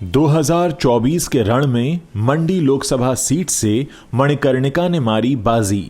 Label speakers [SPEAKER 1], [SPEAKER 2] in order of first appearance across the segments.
[SPEAKER 1] 2024 के रण में मंडी लोकसभा सीट से मणिकर्णिका ने मारी बाजी।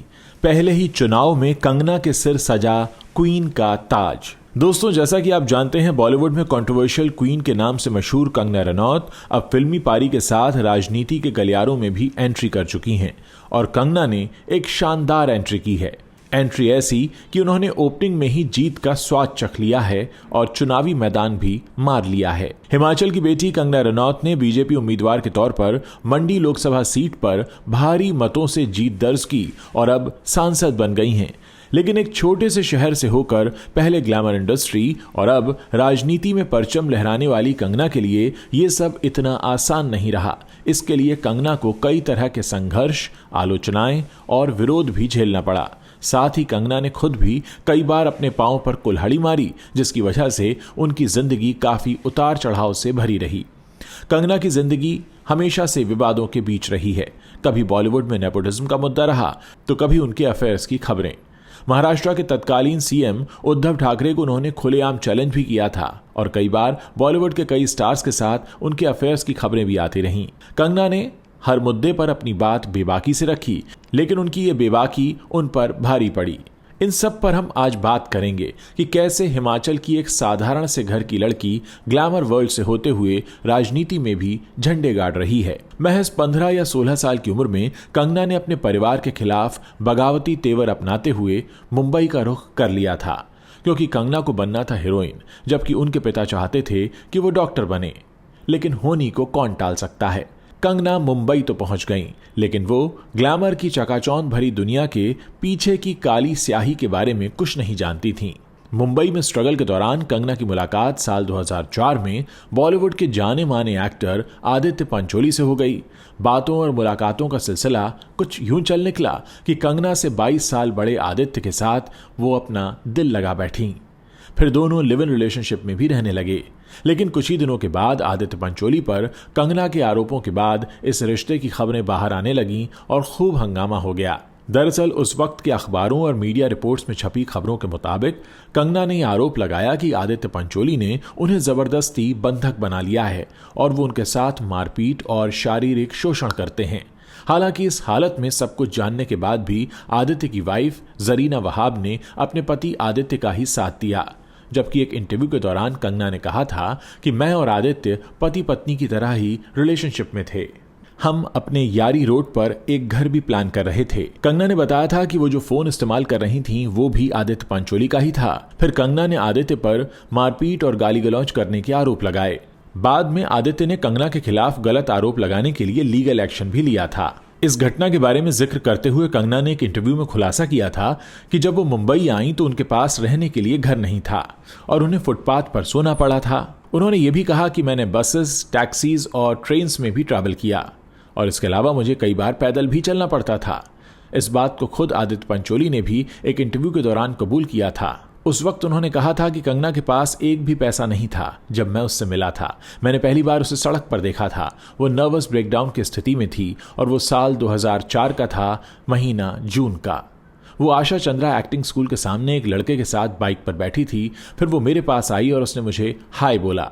[SPEAKER 1] पहले ही चुनाव में कंगना के सिर सजा क्वीन का ताज। दोस्तों, जैसा कि आप जानते हैं, बॉलीवुड में कंट्रोवर्शियल क्वीन के नाम से मशहूर कंगना रनौत अब फिल्मी पारी के साथ राजनीति के गलियारों में भी एंट्री कर चुकी हैं और कंगना ने एक शानदार एंट्री की है। एंट्री ऐसी कि उन्होंने ओपनिंग में ही जीत का स्वाद चख लिया है और चुनावी मैदान भी मार लिया है। हिमाचल की बेटी कंगना रनौत ने बीजेपी उम्मीदवार के तौर पर मंडी लोकसभा सीट पर भारी मतों से जीत दर्ज की और अब सांसद बन गई हैं। लेकिन एक छोटे से शहर से होकर पहले ग्लैमर इंडस्ट्री और अब राजनीति में परचम लहराने वाली कंगना के लिए ये सब इतना आसान नहीं रहा। इसके लिए कंगना को कई तरह के संघर्ष, आलोचनाएं और विरोध भी झेलना पड़ा। साथ ही कंगना ने खुद भी कई बार अपने पांव पर कुल्हाड़ी मारी, जिसकी वजह से उनकी जिंदगी काफी उतार चढ़ाव से भरी रही। कंगना की जिंदगी हमेशा से विवादों के बीच रही है। कभी बॉलीवुड में नेपोटिज्म का मुद्दा रहा तो कभी उनके अफेयर्स की खबरें। महाराष्ट्र के तत्कालीन सीएम उद्धव ठाकरे को उन्होंने खुलेआम चैलेंज भी किया था और कई बार बॉलीवुड के कई स्टार्स के साथ उनके अफेयर्स की खबरें भी आती रहीं। कंगना ने हर मुद्दे पर अपनी बात बेबाकी से रखी, लेकिन उनकी ये बेबाकी उन पर भारी पड़ी। इन सब पर हम आज बात करेंगे कि कैसे हिमाचल की एक साधारण से घर की लड़की ग्लैमर वर्ल्ड से होते हुए राजनीति में भी झंडे गाड़ रही है। महज 15 या 16 साल की उम्र में कंगना ने अपने परिवार के खिलाफ बगावती तेवर अपनाते हुए मुंबई का रुख कर लिया था, क्योंकि कंगना को बनना था हीरोइन, जबकि उनके पिता चाहते थे कि वो डॉक्टर बने। लेकिन होनी को कौन टाल सकता है। कंगना मुंबई तो पहुंच गईं, लेकिन वो ग्लैमर की चकाचौंध भरी दुनिया के पीछे की काली स्याही के बारे में कुछ नहीं जानती थीं। मुंबई में स्ट्रगल के दौरान कंगना की मुलाकात साल 2004 में बॉलीवुड के जाने माने एक्टर आदित्य पंचोली से हो गई। बातों और मुलाकातों का सिलसिला कुछ यूं चल निकला कि कंगना से 22 साल बड़े आदित्य के साथ वो अपना दिल लगा बैठी। फिर दोनों लिव इन रिलेशनशिप में भी रहने लगे। लेकिन कुछ ही दिनों के बाद आदित्य पंचोली पर कंगना के आरोपों के बाद इस रिश्ते की खबरें बाहर आने लगीं और खूब हंगामा हो गया। दरअसल उस वक्त के अखबारों और मीडिया रिपोर्ट्स में छपी खबरों के मुताबिक कंगना ने आरोप लगाया कि आदित्य पंचोली ने उन्हें जबरदस्ती बंधक बना लिया है और वो उनके साथ मारपीट और शारीरिक शोषण करते हैं। हालांकि इस हालत में सब कुछ जानने के बाद भी आदित्य की वाइफ जरीना वहाब ने अपने पति आदित्य का ही साथ दिया, जबकि एक इंटरव्यू के दौरान कंगना ने कहा था कि मैं और आदित्य पति पत्नी की तरह ही रिलेशनशिप में थे। हम अपने यारी रोड पर एक घर भी प्लान कर रहे थे। कंगना ने बताया था कि वो जो फोन इस्तेमाल कर रही थीं वो भी आदित्य पंचोली का ही था। फिर कंगना ने आदित्य पर मारपीट और गाली गलौज करने के आरोप लगाए। बाद में आदित्य ने कंगना के खिलाफ गलत आरोप लगाने के लिए लीगल एक्शन भी लिया था। इस घटना के बारे में जिक्र करते हुए कंगना ने एक इंटरव्यू में खुलासा किया था कि जब वो मुंबई आईं तो उनके पास रहने के लिए घर नहीं था और उन्हें फुटपाथ पर सोना पड़ा था। उन्होंने ये भी कहा कि मैंने बसेस, टैक्सीज और ट्रेन्स में भी ट्रैवल किया और इसके अलावा मुझे कई बार पैदल भी चलना पड़ता था। इस बात को खुद आदित्य पंचोली ने भी एक इंटरव्यू के दौरान कबूल किया था। उस वक्त उन्होंने कहा था कि कंगना के पास एक भी पैसा नहीं था जब मैं उससे मिला था। मैंने पहली बार उसे सड़क पर देखा था। वो नर्वस ब्रेकडाउन की स्थिति में थी और वो साल 2004 का था, महीना जून का। वो आशा चंद्रा एक्टिंग स्कूल के सामने एक लड़के के साथ बाइक पर बैठी थी। फिर वो मेरे पास आई और उसने मुझे हाय बोला।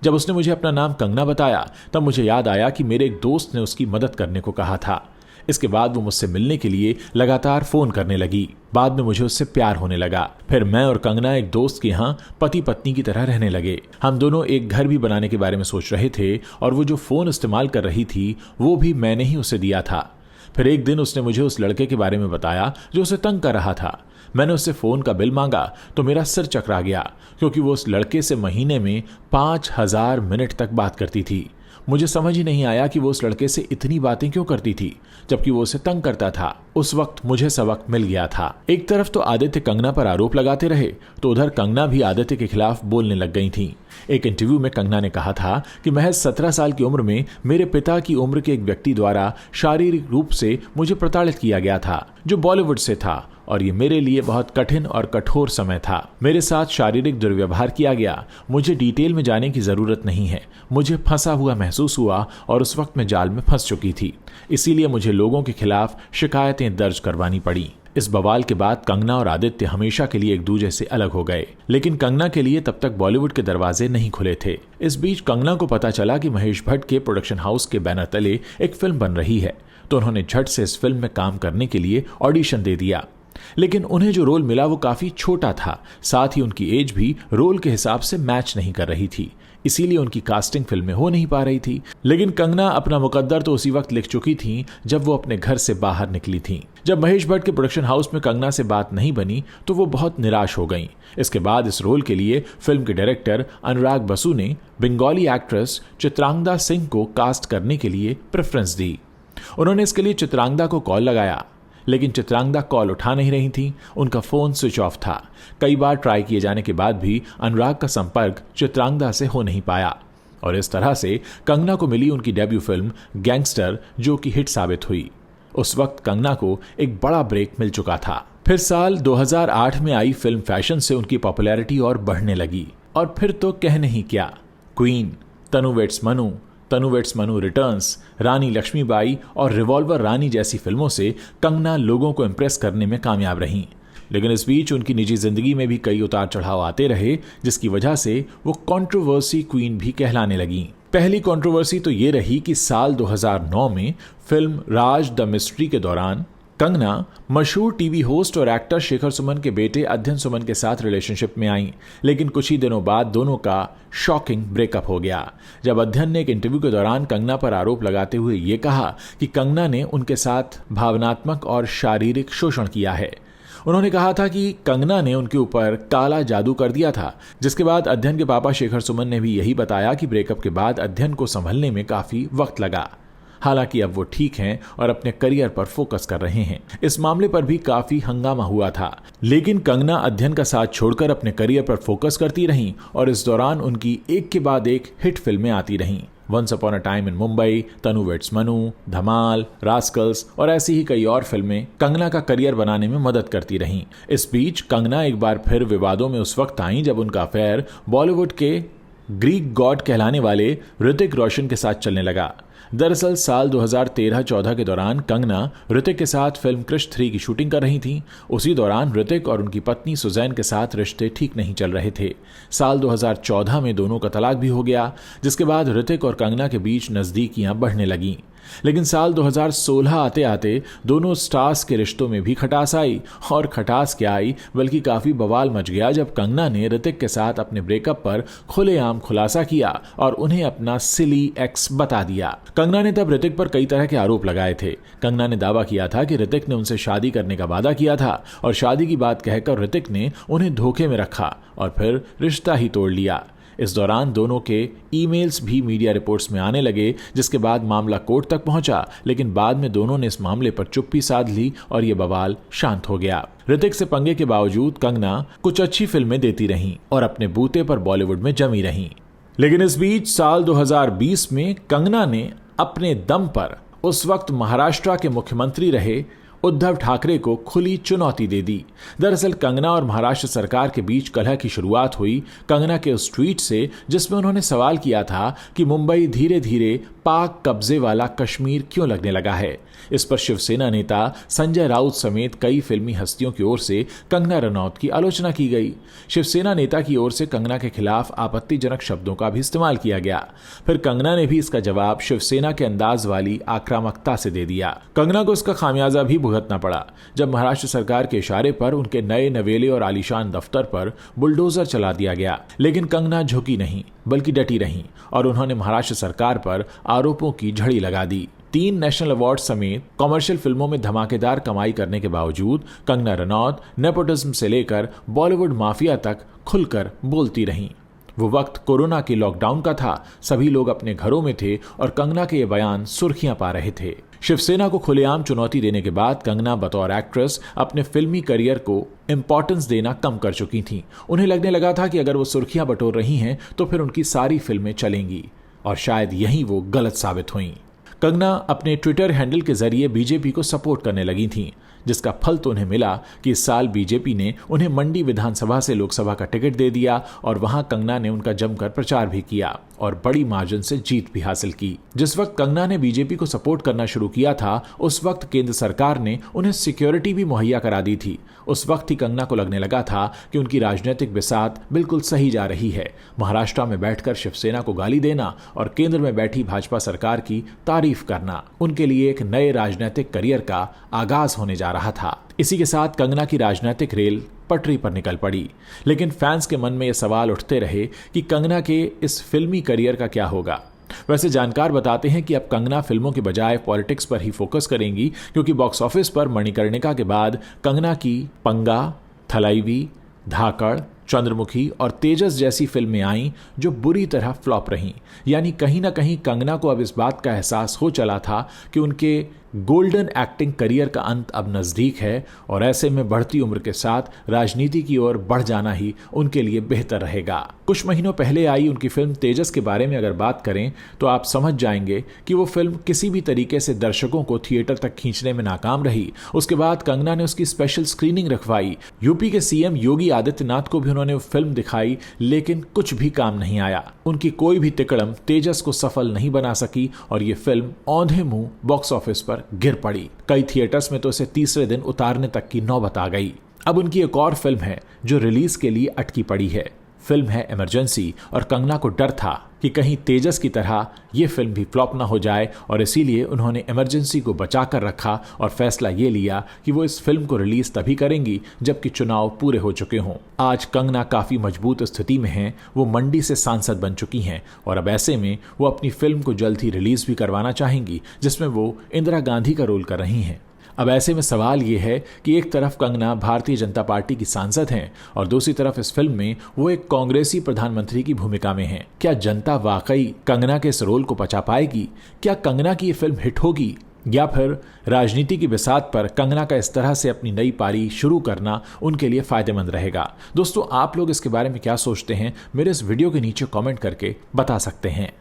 [SPEAKER 1] जब उसने मुझे अपना नाम कंगना बताया तब मुझे याद आया कि मेरे एक दोस्त ने उसकी मदद करने को कहा था। इसके बाद वो मुझसे मिलने के लिए लगातार फोन करने लगी। बाद में मुझे उससे प्यार होने लगा। फिर मैं और कंगना एक दोस्त के यहाँ पति पत्नी की तरह रहने लगे। हम दोनों एक घर भी बनाने के बारे में सोच रहे थे और वो जो फोन इस्तेमाल कर रही थी वो भी मैंने ही उसे दिया था। फिर एक दिन उसने मुझे उस लड़के के बारे में बताया जो उसे तंग कर रहा था। मैंने उससे फोन का बिल मांगा तो मेरा सिर चकरा गया, क्योंकि वो उस लड़के से महीने में 5000 मिनट तक बात करती थी। मुझे समझ ही नहीं आया कि वो उस लड़के से इतनी बातें क्यों करती थी, जबकि वो उसे तंग करता था। उस वक्त मुझे सबक मिल गया था। एक तरफ तो आदित्य कंगना पर आरोप लगाते रहे तो उधर कंगना भी आदित्य के खिलाफ बोलने लग गई थी। एक इंटरव्यू में कंगना ने कहा था कि महज 17 साल की उम्र में मेरे पिता की उम्र के एक व्यक्ति द्वारा शारीरिक रूप से मुझे प्रताड़ित किया गया था, जो बॉलीवुड से था, और ये मेरे लिए बहुत कठिन और कठोर समय था। मेरे साथ शारीरिक दुर्व्यवहार किया गया। मुझे डिटेल में जाने की जरूरत नहीं है। मुझे फंसा हुआ महसूस हुआ और उस वक्त मैं जाल में फंस चुकी थी। इसीलिए मुझे लोगों के खिलाफ शिकायतें दर्ज करवानी पड़ी। इस बवाल के बाद कंगना और आदित्य हमेशा के लिए एक दूसरे से अलग हो गए, लेकिन कंगना के लिए तब तक बॉलीवुड के दरवाजे नहीं खुले थे। इस बीच कंगना को पता चला कि महेश भट्ट के प्रोडक्शन हाउस के बैनर तले एक फिल्म बन रही है, तो उन्होंने झट से इस फिल्म में काम करने के लिए ऑडिशन दे दिया। लेकिन उन्हें जो रोल मिला वो काफी छोटा था, साथ ही उनकी एज भी रोल के हिसाब से मैच नहीं कर रही थी, इसीलिए उनकी कास्टिंग फिल्म में हो नहीं पा रही थी। लेकिन कंगना अपना मुकद्दर तो उसी वक्त लिख चुकी थी जब वो अपने घर से बाहर निकली थी। जब महेश भट्ट के प्रोडक्शन हाउस में कंगना से बात नहीं बनी तो वो बहुत निराश हो गईं। इसके बाद इस रोल के लिए फिल्म के डायरेक्टर अनुराग बसु ने बंगाली एक्ट्रेस चित्रांगदा सिंह को कास्ट करने के लिए प्रेफरेंस दी। उन्होंने इसके लिए चित्रांगदा को कॉल लगाया, लेकिन चित्रांगदा कॉल उठा नहीं रही थी, उनका फोन स्विच ऑफ था। कई बार ट्राई किए जाने के बाद भी अनुराग का संपर्क चित्रांगदा से हो नहीं पाया और इस तरह से कंगना को मिली उनकी डेब्यू फिल्म गैंगस्टर, जो कि हिट साबित हुई। उस वक्त कंगना को एक बड़ा ब्रेक मिल चुका था। फिर साल 2008 में आई फिल्म फैशन से उनकी पॉपुलैरिटी और बढ़ने लगी और फिर तो कहने ही क्या, क्वीन, तनु वेट्स मनु रिटर्न्स, रानी लक्ष्मीबाई और रिवॉल्वर रानी जैसी फिल्मों से कंगना लोगों को इंप्रेस करने में कामयाब रहीं। लेकिन इस बीच उनकी निजी जिंदगी में भी कई उतार चढ़ाव आते रहे, जिसकी वजह से वो कंट्रोवर्सी क्वीन भी कहलाने लगीं। पहली कंट्रोवर्सी तो ये रही कि साल 2009 में फिल्म राज द मिस्ट्री के दौरान कंगना मशहूर टीवी होस्ट और एक्टर शेखर सुमन के बेटे अध्ययन सुमन के साथ रिलेशनशिप में आईं, लेकिन कुछ ही दिनों बाद दोनों का शॉकिंग ब्रेकअप हो गया, जब अध्ययन ने एक इंटरव्यू के दौरान कंगना पर आरोप लगाते हुए ये कहा कि कंगना ने उनके साथ भावनात्मक और शारीरिक शोषण किया है। उन्होंने कहा था कि कंगना ने उनके ऊपर काला जादू कर दिया था, जिसके बाद अध्ययन के पापा शेखर सुमन ने भी यही बताया कि ब्रेकअप के बाद अध्ययन को संभलने में काफी वक्त लगा। हालांकि अब वो ठीक हैं और अपने करियर पर फोकस कर रहे हैं। इस मामले पर भी काफी हंगामा हुआ था, लेकिन कंगना अध्ययन का साथ छोड़कर अपने करियर पर फोकस करती रहीं और इस दौरान उनकी एक के बाद एक हिट फिल्में आती रहीं। Once upon a time in Mumbai, Tanu weds Manu, Dhamaal, Rascals और ऐसी ही कई और फिल्में कंगना का करियर बनाने में मदद करती रहीं। इस बीच कंगना एक बार फिर विवादों में उस वक्त आईं जब उनका अफेयर बॉलीवुड के ग्रीक गॉड कहलाने वाले ऋतिक रोशन के साथ चलने लगा। दरअसल साल 2013-14 के दौरान कंगना ऋतिक के साथ फिल्म कृष 3 की शूटिंग कर रही थीं। उसी दौरान ऋतिक और उनकी पत्नी सुजैन के साथ रिश्ते ठीक नहीं चल रहे थे। साल 2014 में दोनों का तलाक भी हो गया, जिसके बाद ऋतिक और कंगना के बीच नजदीकियां बढ़ने लगीं। लेकिन साल 2016 आते आते दोनों स्टार्स के रिश्तों में भी खटास आई, और खटास क्या आई बल्कि काफी बवाल मच गया जब कंगना ने ऋतिक के साथ अपने ब्रेकअप पर खुलेआम खुलासा किया और उन्हें अपना सिली एक्स बता दिया। कंगना ने तब ऋतिक पर कई तरह के आरोप लगाए थे। कंगना ने दावा किया था कि ऋतिक ने उनसे शादी करने का वादा किया था और शादी की बात कहकर ऋतिक ने उन्हें धोखे में रखा और फिर रिश्ता ही तोड़ लिया। इस दौरान दोनों के ईमेल्स भी मीडिया रिपोर्ट्स में आने लगे, जिसके बाद मामला कोर्ट तक पहुंचा, लेकिन बाद में दोनों ने इस मामले पर चुप्पी साध ली और ये बवाल शांत हो गया। ऋतिक से पंगे के बावजूद कंगना कुछ अच्छी फिल्में देती रहीं और अपने बूते पर बॉलीवुड में जमी रहीं। लेकिन इस बीच साल 2020 में कंगना ने अपने दम पर उस वक्त महाराष्ट्र के मुख्यमंत्री रहे उद्धव ठाकरे को खुली चुनौती दे दी। दरअसल कंगना और महाराष्ट्र सरकार के बीच कलह की शुरुआत हुई कंगना के उस ट्वीट से, जिसमें उन्होंने सवाल किया था कि मुंबई धीरे धीरे पाक कब्जे वाला कश्मीर क्यों लगने लगा है। इस पर शिवसेना नेता संजय राउत समेत कई फिल्मी हस्तियों की ओर से कंगना रनौत की आलोचना की गई। शिवसेना नेता की ओर से कंगना के खिलाफ आपत्तिजनक शब्दों का भी इस्तेमाल किया गया। फिर कंगना ने भी इसका जवाब शिवसेना के अंदाज वाली आक्रामकता से दे दिया। कंगना को इसका खामियाजा भी भुगतना पड़ा जब महाराष्ट्र सरकार के इशारे पर उनके नए नवेले और आलीशान दफ्तर पर बुलडोजर चला दिया गया। लेकिन कंगना झुकी नहीं बल्कि डटी रहीं और उन्होंने महाराष्ट्र सरकार पर आरोपों की झड़ी लगा दी। 3 नेशनल अवार्ड समेत कॉमर्शियल फिल्मों में धमाकेदार कमाई करने के बावजूद कंगना रनौत नेपोटिज्म से लेकर बॉलीवुड माफिया तक खुलकर बोलती रहीं। वो वक्त कोरोना के लॉकडाउन का था, सभी लोग अपने घरों में थे और कंगना के ये बयान सुर्खियां पा रहे थे। शिवसेना को खुलेआम चुनौती देने के बाद कंगना बतौर एक्ट्रेस अपने फिल्मी करियर को इंपॉर्टेंस देना कम कर चुकी थीं। उन्हें लगने लगा था कि अगर वो सुर्खियां बटोर रही हैं तो फिर उनकी सारी फिल्में चलेंगी, और शायद यही वो गलत साबित हुईं। कंगना अपने ट्विटर हैंडल के जरिए बीजेपी को सपोर्ट करने लगी थीं, जिसका फल तो उन्हें मिला कि इस साल बीजेपी ने उन्हें मंडी विधानसभा से लोकसभा का टिकट दे दिया और वहां कंगना ने उनका जमकर प्रचार भी किया और बड़ी मार्जिन से जीत भी हासिल की। जिस वक्त कंगना ने बीजेपी को सपोर्ट करना शुरू किया था, उस वक्त केंद्र सरकार ने उन्हें सिक्योरिटी भी मुहैया करा दी थी। उस वक्त ही कंगना को लगने लगा था कि उनकी राजनीतिक बिसात बिल्कुल सही जा रही है। महाराष्ट्र में बैठकर शिवसेना को गाली देना और केंद्र में बैठी भाजपा सरकार की तारीफ करना उनके लिए एक नए राजनीतिक करियर का आगाज होने जा रहा था। इसी के साथ कंगना की राजनीतिक रेल पटरी पर निकल पड़ी। लेकिन फैंस के मन में यह सवाल उठते रहे कि कंगना के इस फिल्मी करियर का क्या होगा। वैसे जानकार बताते हैं कि अब कंगना फिल्मों के बजाय पॉलिटिक्स पर ही फोकस करेंगी, क्योंकि बॉक्स ऑफिस पर मणिकर्णिका के बाद कंगना की पंगा, थलाईवी, धाकड़, चंद्रमुखी और तेजस जैसी फिल्में आईं जो बुरी तरह फ्लॉप रहीं। यानी कहीं ना कहीं कंगना को अब इस बात का एहसास हो चला था कि उनके गोल्डन एक्टिंग करियर का अंत अब नज़दीक है और ऐसे में बढ़ती उम्र के साथ राजनीति की ओर बढ़ जाना ही उनके लिए बेहतर रहेगा। कुछ महीनों पहले आई उनकी फिल्म तेजस के बारे में अगर बात करें तो आप समझ जाएंगे कि वो फिल्म किसी भी तरीके से दर्शकों को थिएटर तक खींचने में नाकाम रही। उसके बाद कंगना ने उसकी स्पेशल स्क्रीनिंग रखवाई। यूपी के सीएम योगी आदित्यनाथ को भी उन्होंने फिल्म दिखाई, लेकिन कुछ भी काम नहीं आया। उनकी कोई भी तिकड़म तेजस को सफल नहीं बना सकी और ये फिल्म औंधे मुंह बॉक्स ऑफिस पर गिर पड़ी। कई थिएटर्स में तो इसे तीसरे दिन उतारने तक की नौबत आ गई। अब उनकी एक और फिल्म है जो रिलीज के लिए अटकी पड़ी है। फिल्म है इमरजेंसी और कंगना को डर था कि कहीं तेजस की तरह यह फिल्म भी फ्लॉप ना हो जाए और इसीलिए उन्होंने इमरजेंसी को बचाकर रखा और फैसला ये लिया कि वो इस फिल्म को रिलीज तभी करेंगी जबकि चुनाव पूरे हो चुके हों। आज कंगना काफी मजबूत स्थिति में हैं, वो मंडी से सांसद बन चुकी हैं और अब ऐसे में वो अपनी फिल्म को जल्द ही रिलीज भी करवाना चाहेंगी, जिसमें वो इंदिरा गांधी का रोल कर रही हैं। अब ऐसे में सवाल ये है कि एक तरफ कंगना भारतीय जनता पार्टी की सांसद हैं और दूसरी तरफ इस फिल्म में वो एक कांग्रेसी प्रधानमंत्री की भूमिका में हैं। क्या जनता वाकई कंगना के इस रोल को पचा पाएगी? क्या कंगना की ये फिल्म हिट होगी या फिर राजनीति की बिसात पर कंगना का इस तरह से अपनी नई पारी शुरू करना उनके लिए फायदेमंद रहेगा? दोस्तों, आप लोग इसके बारे में क्या सोचते हैं? मेरे इस वीडियो के नीचे कमेंट करके बता सकते हैं।